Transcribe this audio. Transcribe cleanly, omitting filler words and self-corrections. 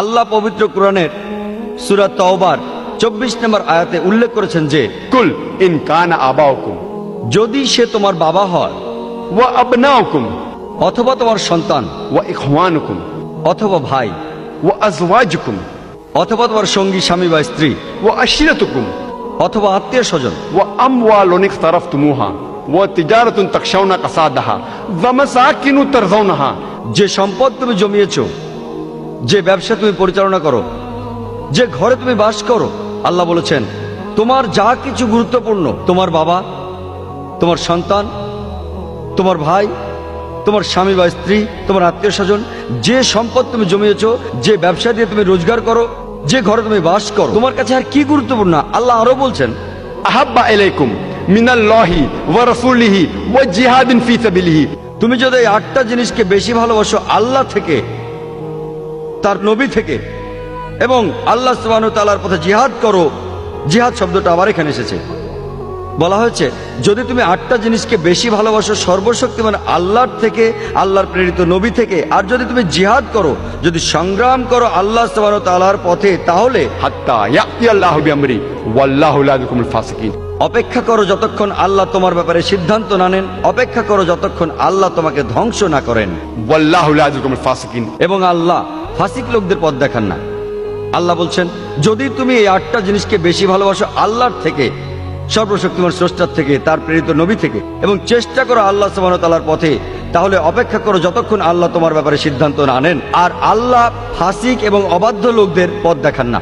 আল্লাহ পবিত্র কোরআনের সূরা তাওবার 24 নম্বর আয়াতে উল্লেখ করেছেন যে कुल इन कान आबाउकुम যদি সে তোমার বাবা হয় व अबनाउकुम অথবা তোমার সন্তান व इखवानुकुम অথবা भाई व अज़वाजुकुम অথবা তোমার সঙ্গী স্বামী বা স্ত্রী व अशीरतुकुम অথবা আত্মীয় স্বজন व अमवालुन इख्तरफ्तुमुहा व तिजारतुन तखशौना कसादहा व मसाकिन तरज़ौनहा যে সম্পদ তুমি জমিয়েছো, যে ব্যবসা তুমি পরিচালনা করো, যে ঘরে তুমি বাস করো, আল্লাহ বলেছেন তোমার যা কিছু গুরুত্বপূর্ণ, তোমার বাবা, তোমার সন্তান, তোমার ভাই, তোমার স্বামী বা স্ত্রী, তোমার আত্মীয় স্বজন, যে সম্পদ তুমি জমিয়েছো, যে ব্যবসা দিয়ে তুমি রোজগার করো, যে ঘরে তুমি বাস করো, তোমার কাছে আর কি গুরুত্বপূর্ণ? আল্লাহ আরো বলছেন अहब्बा इलैकुम मिनल्लाहि व रसूलिहि व जिहादिन फी साबिलिहि তুমি যদি এই 8টা জিনিসকে বেশি ভালোবাসো আল্লাহ থেকে, তার নবী থেকে, এবং আল্লাহ সুবহানাহু ওয়া তাআলার পথে জিহাদ করো। জিহাদ শব্দটা আবার এখানে এসেছে, বলা হয়েছে যদি তুমি 8টা জিনিসকে বেশি ভালোবাসো সর্বশক্তিমান আল্লাহর থেকে, আল্লাহর প্রেরিত নবী থেকে, আর যদি তুমি জিহাদ করো, যদি সংগ্রাম করো আল্লাহ সুবহানাহু ওয়া তাআলার পথে, তাহলে हत्ता याति अल्लाहु बिअमरी वल्लाहु ला युहिब्बुल फासिकिन অপেক্ষা করো যতক্ষণ আল্লাহ তোমার ব্যাপারে সিদ্ধান্ত না নেন, অপেক্ষা করো যতক্ষণ আল্লাহ তোমাকে ধ্বংস না করেন, वल्लाहु ला युहिब्बुल फासिकिन এবং আল্লাহ ফাসিক লোকদের পথ দেখান না। আল্লাহ বলছেন যদি তুমি এই 8টা জিনিসকে বেশি ভালোবাসো আল্লাহর থেকে, সর্বশক্তিমান স্রষ্টার থেকে, তার প্রেরিত নবী থেকে, এবং চেষ্টা করো আল্লাহ সুবহানাহু ওয়া তাআলার পথে, তাহলে অপেক্ষা করো যতক্ষণ আল্লাহ তোমার ব্যাপারে সিদ্ধান্ত না নেন। আর আল্লাহ ফাসিক এবং অবাধ্য লোকদের পথ দেখান না।